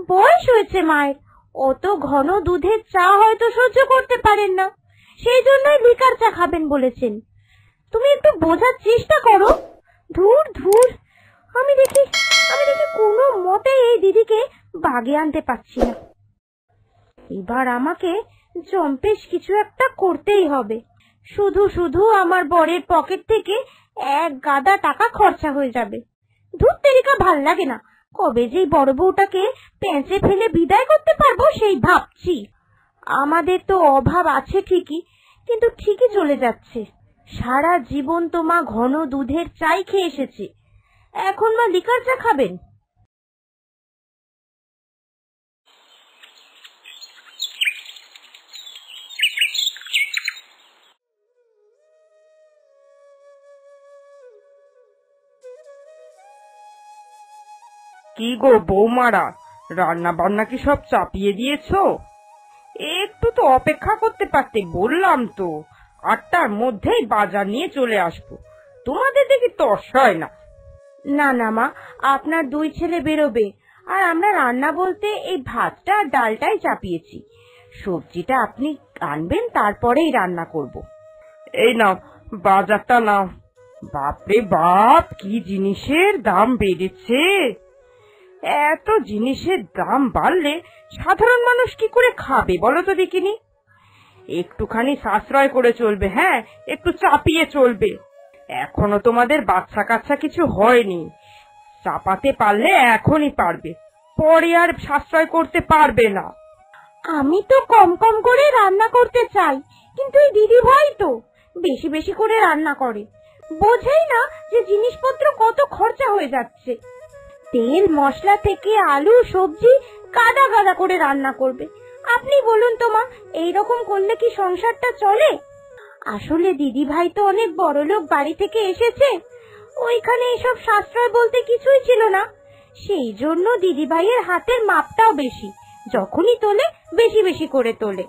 বয়স হয়েছে মায়ের, অত ঘন দুধের চা হয়তো সহ্য করতে পারেন না, সেই জন্যই লিকার চা খাবেন বলেছেন। তুমি একটু বোঝার চেষ্টা করো। ধুর ধুর, আমি দেখি কোনো মতে এই দিদিকে বাগে আনতে পারছি না। এবার আমাকে জম্পেশ কিছু একটা করতেই হবে। শুধু শুধু আমার বরের পকেট থেকে এক গাদা টাকা খরচা হয়ে যাবে। ধুর তেরিকা, ভাল লাগে না। কবে যে বড় বউটাকে পেঁচে ফেলে বিদায় করতে পারবো সেই ভাবছি। আমাদের তো অভাব আছে ঠিকই, কিন্তু ঠিকই চলে যাচ্ছে। সারা জীবন তো মা ঘন দুধের চাই খেয়ে এসেছে, এখন মা লিকার চা খাবেন? কি গো বৌমারা, রান্না বান্না কি সব চাপিয়ে দিয়েছো? একটু তো অপেক্ষা করতে পারতে, বললাম তো 8টার মধ্যেই বাজার নিয়ে চলে আসবো। তোমাদের দেখি তর্স হয় না। না না মা, আপনার 2 ছেলে বেরোবে, আর আমরা রান্না বলতে এই ভাতটা আর ডালটাই চাপিয়েছি। সবজিটা আপনি আনবেন, তারপরেই রান্না করব। এই নাও বাজারটা নাও। বাপরে বাপ, কি জিনিসের দাম বেড়েছে! এত জিনিসের দাম বাড়লে সাধারণ মানুষ কি করে খাবে বলো তো দেখিনি? একটুখানি সাশ্রয় করে চলবে, হ্যাঁ, একটু চাপিয়ে চলবে। এখনো তোমাদের বাচ্চা কাচ্চা কিছু হয়নি, চাপাতে পারলে এখনই পারবে, পরে আর সাশ্রয় করতে পারবে না। আমি তো কম কম করে রান্না করতে চাই, কিন্তু এই দিদি ভাই তো বেশি বেশি করে রান্না করে। বোঝেই না যে জিনিসপত্র কত খরচা হয়ে যাচ্ছে। তেল মশলা থেকে আলু সবজি গাদা গাদা করে রান্না করবে। আপনি বলুন তো মা, এইরকম করলে কি সংসারটা চলে? আসলে দিদি ভাই তো অনেক বড়লোক বাড়ি থেকে এসেছে, ওইখানে এসব সাশ্রয় বলতে কিছুই ছিল না। সেই জন্য দিদি ভাইয়ের হাতের মাপটাও বেশি, যখনই তোলে বেশি বেশি করে তোলে।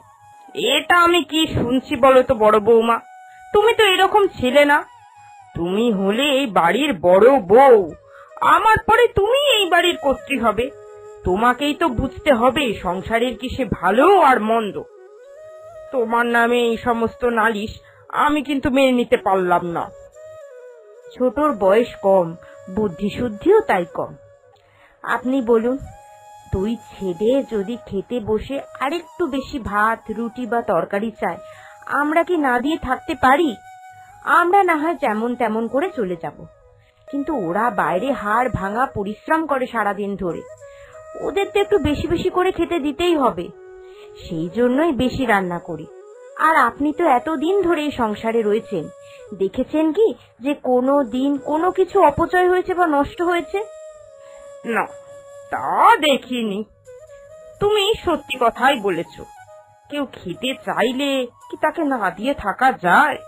এটা আমি কি শুনছি বলো তো বড় বৌমা? তুমি তো এরকম ছিলে না। তুমি হলে এই বাড়ির বড় বউ, আমার পরে তুমি এই বাড়ির কর্ত্রী হবে। তোমাকেই তো বুঝতে হবে সংসারের কিসে ভালো আর মন্দ। তোমার নামে এই সমস্ত নালিশ আমি কিন্তু মেনে নিতে পারলাম না। ছোটর বয়স কম, বুদ্ধি শুদ্ধিও তাই কম। আপনি বলুন, 2 ছেলে যদি খেতে বসে আরেকটু বেশি ভাত রুটি বা তরকারি চায়, আমরা কি না দিয়ে থাকতে পারি? আমরা না হয় যেমন তেমন করে চলে যাব, কিন্তু ওরা বাইরে হাড় ভাঙা পরিশ্রম করে সারাদিন ধরে, ওদের তো একটু বেশি বেশি করে খেতে দিতেই হবে। সেই জন্যই বেশি রান্না করি। আর আপনি তো এতদিন ধরে এই সংসারে রয়েছেন, দেখেছেন কি যে কোনো দিন কোনো কিছু অপচয় হয়েছে বা নষ্ট হয়েছে? না, তা দেখিনি। তুমি সত্যি কথাই বলেছ। কেউ খেতে চাইলে কি তাকে না দিয়ে থাকা যায়?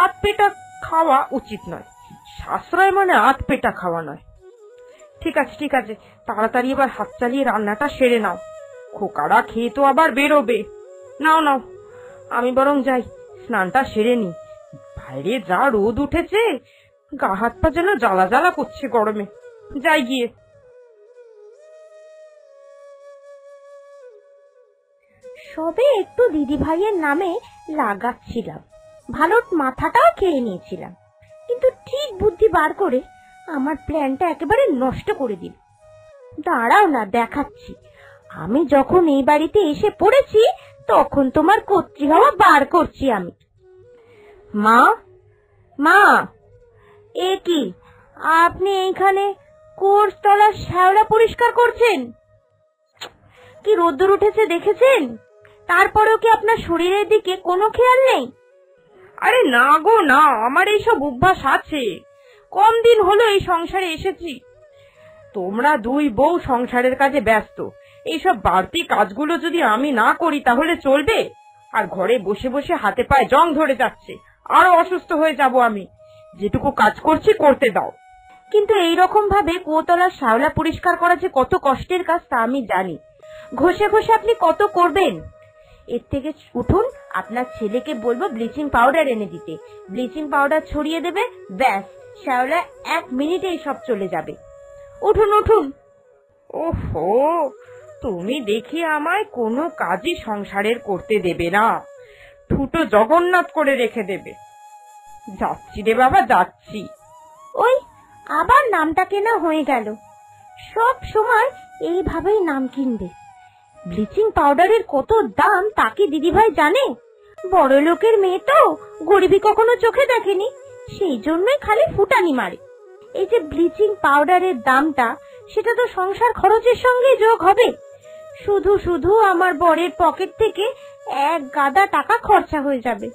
আধ পেটা খাওয়া উচিত নয়, সাশ্রয় মানে আধ পেটা খাওয়া নয়। ঠিক আছে ঠিক আছে, তাড়াতাড়ি এবার হাত চালিয়ে রান্নাটা সেরে নাও। খোকারা খেয়ে তো আবার বেরোবে। নাও নাও, আমি বরং যাই, স্নানটা সেরে নি। বাইরে যা রোদ উঠেছে, গা হাত পা যেন জ্বালা জ্বালা করছে গরমে। যাই গিয়ে। সবে একটু দিদি ভাইয়ের নামে লাগাচ্ছিলাম, ভালো মাথাটাও খেয়ে নিয়েছিলাম, কিন্তু ঠিক বুদ্ধি বার করে আমার প্ল্যানটা একেবারে নষ্ট করে দিল। দাঁড়াও না, দেখাচ্ছি। আমি যখন এই বাড়িতে এসে পড়েছি তখন তোমার কর্ত্রী হওয়া বার করছি আমি। মা, মা, এ কি আপনি এইখানে কোর্সতলার শ্যাওলা পরিষ্কার করছেন? কি রোদ্দুর উঠেছে দেখেছেন? তারপরেও কি আপনার শরীরের দিকে কোনো খেয়াল নেই? আরে না গো না, আমার এইসব অভ্যাস আছে। কম দিন হলো এই সংসারে এসেছি। তোমরা 2 বউ সংসারের কাজে ব্যস্ত, এইসব বাড়তি কাজগুলো যদি আমি না করি তাহলে চলবে? আর ঘরে বসে বসে হাতে পায়ে জং ধরে যাচ্ছে, আরো অসুস্থ হয়ে যাব আমি। যেটুকু কাজ করছি করতে দাও। কিন্তু এইরকম ভাবে কোতলার শ্যাওলা পরিষ্কার করা যে কত কষ্টের কাজ তা আমি জানি। ঘষে ঘষে আপনি কত করবেন? এর থেকে উঠুন, আপনার ছেলেকে বলবো ব্লিচিং পাউডার এনে দিতে। ব্লিচিং পাউডার ছড়িয়ে দেবে, ব্যাস শ্যাওলা 1 মিনিটেই সব চলে যাবে। উঠুন উঠুন। ওহো, তুমি দেখি আমায় কোনো কাজই সংসারের করতে দেবে না, ঠুটো জগন্নাথ করে রেখে দেবে। যাচ্ছি রে বাবা, যাচ্ছি। ওই আবার নামটা কেনা হয়ে গেল। সব সময় এইভাবেই নাম কিনবে। ব্লিচিং পাউডারের কত দাম তা কি দিদিভাই জানে? বড় লোকের মেয়ে তো, গরিবি কখনো চোখে দেখেনি, সেই জন্যই খালি ফুটানি মারে। এই যে ব্লিচিং পাউডারের দামটা, সেটা তো সংসার খরচের সঙ্গে যোগ হবে। শুধু শুধু আমার বরের পকেট থেকে এক গাদা টাকা খরচা হয়ে যাবে।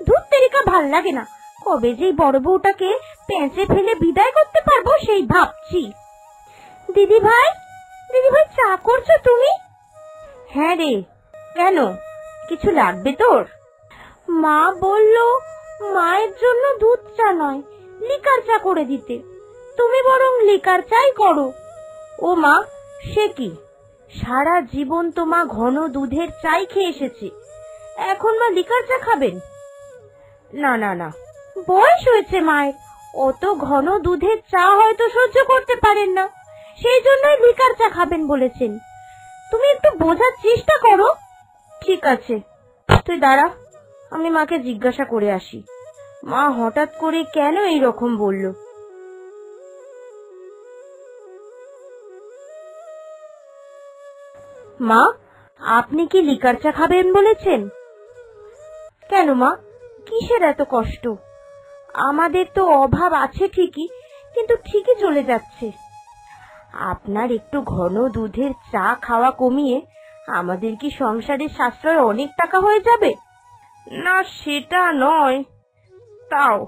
ধুর তেরিকা, ভাল লাগে না। কবে যেই বড় বউটাকে পেঁচে ফেলে বিদায় করতে পারবো সেই ভাবছি। দিদিভাই, দিদিভাই, চা করছো তুমি? হ্যাঁ রে, কেন, কিছু লাগবে তোর? মা বললো মায়ের জন্য দুধ চা নয়, লিকার চা করে দিতে। তুমি বরং লিকার চাই করো। ও মা, সে কি? সারা জীবন তো মা ঘন দুধের চাই খেয়ে এসেছে, এখন মা লিকার চা খাবেন? না না না, বয়স হয়েছে মায়ের, অত ঘন দুধের চা হয়তো সহ্য করতে পারেন না, সেই জন্যই লিকার চা খাবেন বলেছেন। তুমি একটু বোঝার চেষ্টা করো। ঠিক আছে, তুই দাঁড়া, আমি মাকে জিজ্ঞাসা করে আসি, মা হঠাৎ করে কেন এইরকম বলল। মা, আপনি কি লিকার চা খাবেন বলেছেন? কেন মা, কিসের এত কষ্ট? আমাদের তো অভাব আছে ঠিকই, কিন্তু ঠিকই চলে যাচ্ছে। আপনার একটু ঘন দুধের চা খাওয়া কমিয়ে আমাদের কি সংসারের সাশ্রয় অনেক টাকা হয়ে যাবে? না, সেটা নয়, তাও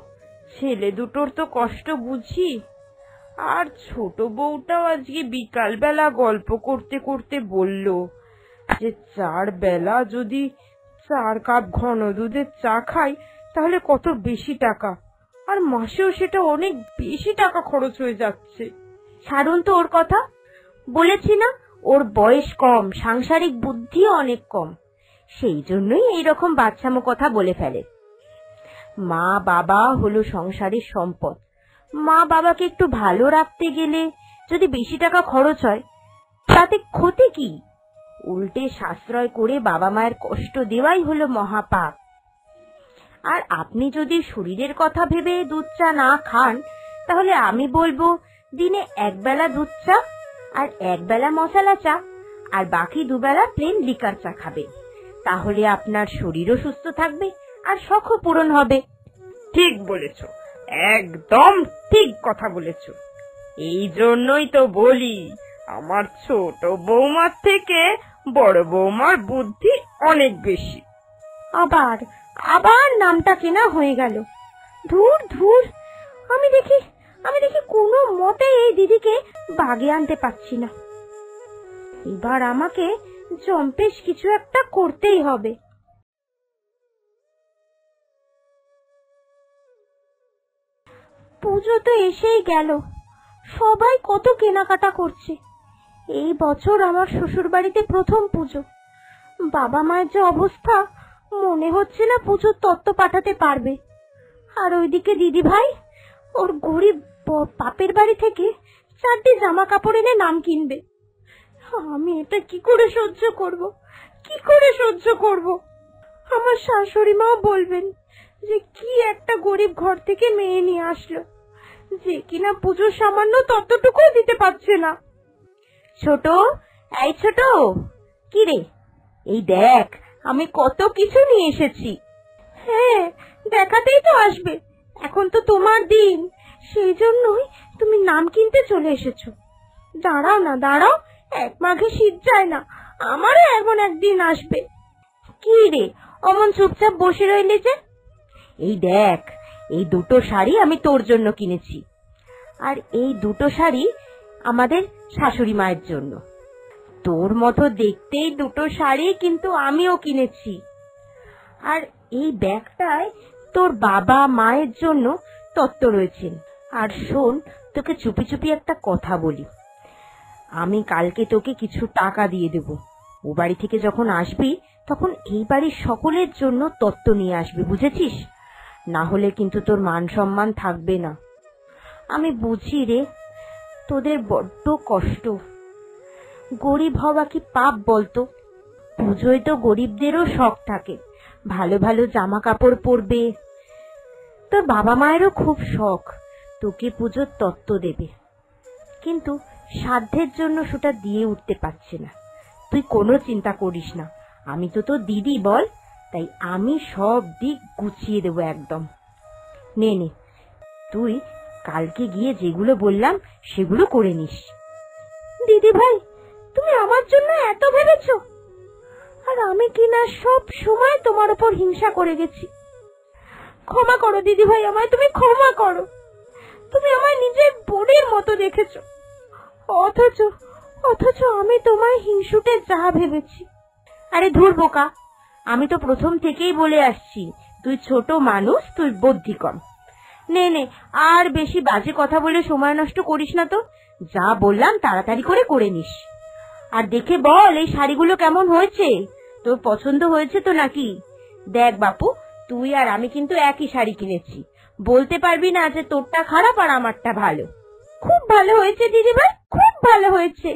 ছেলে দুটোর তো কষ্ট বুঝি। আর ছোট বউটাও আজকে বিকাল বেলা গল্প করতে করতে বলল যে 4 বেলা যদি 4 কাপ ঘন দুধের চা খাই তাহলে কত বেশি টাকা, আর মাসেও সেটা অনেক বেশি টাকা খরচ হয়ে যাচ্ছে। ছাড়ুন তো ওর কথা, বলেছি না ওর বয়স কম, সাংসারিক বুদ্ধিও অনেক কম, সেই জন্যই এইরকম বাচ্চামো কথা বলে ফেলে। মা বাবা হলো সংসারের সম্পদ। মা বাবাকে একটু ভালো রাখতে গেলে যদি বেশি টাকা খরচ হয় তাতে ক্ষতি কি? উল্টে সাশ্রয় করে বাবা মায়ের কষ্ট দেওয়াই হলো মহাপাপ। আর আপনি যদি শরীরের কথা ভেবে দুধ চা না খান, তাহলে আমি বলবো দিনে একবেলা দুধ চা আর একবেলা মশলা চা, আর বাকি দুবেলা প্লেন লিকার চা খাবেন। তাহলে আপনার শরীরও সুস্থ থাকবে আর শখও পূরণ হবে। ঠিক বলেছো, একদম ঠিক কথা বলেছো। এই জন্যই তো বলি আমার ছোট বৌমার থেকে বড় বৌমার বুদ্ধি অনেক বেশি। আবার আবার নামটা কেনা হয়ে গেল। ধুর ধুর, আমি দেখি কোনো মতে এই দিদিকে বাগে আনতে পারছি না। এবার আমাকে জম্পেশ কিছু একটা করতেই হবে। পুজো তো এসেই গেল, সবাই কত কেনাকাটা করছে। এই বছর আমার শ্বশুর বাড়িতে প্রথম পুজো। বাবা মায়ের যে অবস্থা, মনে হচ্ছে না পুজোর তত্ত্ব পাঠাতে পারবে। আর ওইদিকে দিদি ভাই ওর গরিব বাপের বাড়ি থেকে 4টি জামা কাপড় এনে নাম কিনবে। আমি এটা কি করে সহ্য করব, কি করে সহ্য করব? আমার শাশুড়ি মাও বলবেন যে কি একটা গরিব ঘর থেকে মেয়ে নিয়ে আসলো, যে কিনা পুজোর সামান্য তত্ত্বটুকু দিতে পারছে না। ছোট, এই ছোট, কি রে, এই দেখ আমি কত কিছু নিয়ে এসেছি। হ্যাঁ, দেখাতেই তো আসবে, এখন তো তোমার দিন, সেই জন্যই তুমি নাম কিনতে চলে এসেছো। দাঁড়াও না, দাঁড়াও, এক মাঘে শীত যায় না, আমারও এমন একদিন আসবে। কি রে, অমন চুপচাপ বসে রইলে যে? এই দেখ, এই দুটো শাড়ি আমি তোর জন্য কিনেছি, আর এই দুটো শাড়ি আমাদের শাশুড়ি মায়ের জন্য। তোর মতো দেখতেই দুটো শাড়ি কিন্তু আমিও কিনেছি। আর এই ব্যাগটায় তোর বাবা মায়ের জন্য তত্ত্ব রয়েছেন। আর শোন, তোকে চুপি চুপি একটা কথা বলি, আমি কালকে তোকে কিছু টাকা দিয়ে দেব। ও বাড়ি থেকে যখন আসবি তখন এই বাড়ির সকলের জন্য তত্ত্ব নিয়ে আসবি, বুঝেছিস? না হলে কিন্তু তোর মান সম্মান থাকবে না। আমি বুঝি রে, তোদের বড্ড কষ্ট, গরিব হওয়া কি পাপ বলতো? পুজোয় তো গরিবদেরও শখ থাকে, ভালো ভালো জামা কাপড় পরবে। তোর বাবা মায়েরও খুব শখ তোকে পুজোর তত্ত্ব দেবে, কিন্তু সাধ্যের জন্য সেটা দিয়ে উঠতে পারছে না। তুই কোনো চিন্তা করিস না, আমি তো তোর দিদি বল, তাই আমি সব দিক গুছিয়ে দেবো একদম। নে নে, তুই কালকে গিয়ে যেগুলো বললাম সেগুলো করে নিস। দিদি ভাই, তুমি আমার জন্য এত ভেবেছো, আর আমি কিনা সব সময় তোমার উপর হিংসা করে গেছি। ক্ষমা করো দিদি ভাই, আমায় তুমি ক্ষমা করো। তুমি আমায় নিজের বোনের মতো দেখেছো, অথচ অথচ আমি তোমায় হিংসুটে যা ভেবেছি। আরে ধুর বোকা, আমি তো প্রথম থেকেই বলে আসছি তুই ছোট মানুষ, তুই বুদ্ধি কম। নে নে, আর বেশি বাজে কথা বলে সময় নষ্ট করিস না তো। যা বললাম তাড়াতাড়ি করে করে নিস। আর দেখে বল এই শাড়িগুলো কেমন হয়েছে, তোর পছন্দ হয়েছে তো নাকি? দেখ বাপু, তুই আর আমি কিন্তু একই শাড়ি কিনেছি, বলতে পারবি না যে তোরটা খারাপ আর আমারটা ভালো। খুব ভালো হয়েছে দিদিভাই, খুব ভালো হয়েছে।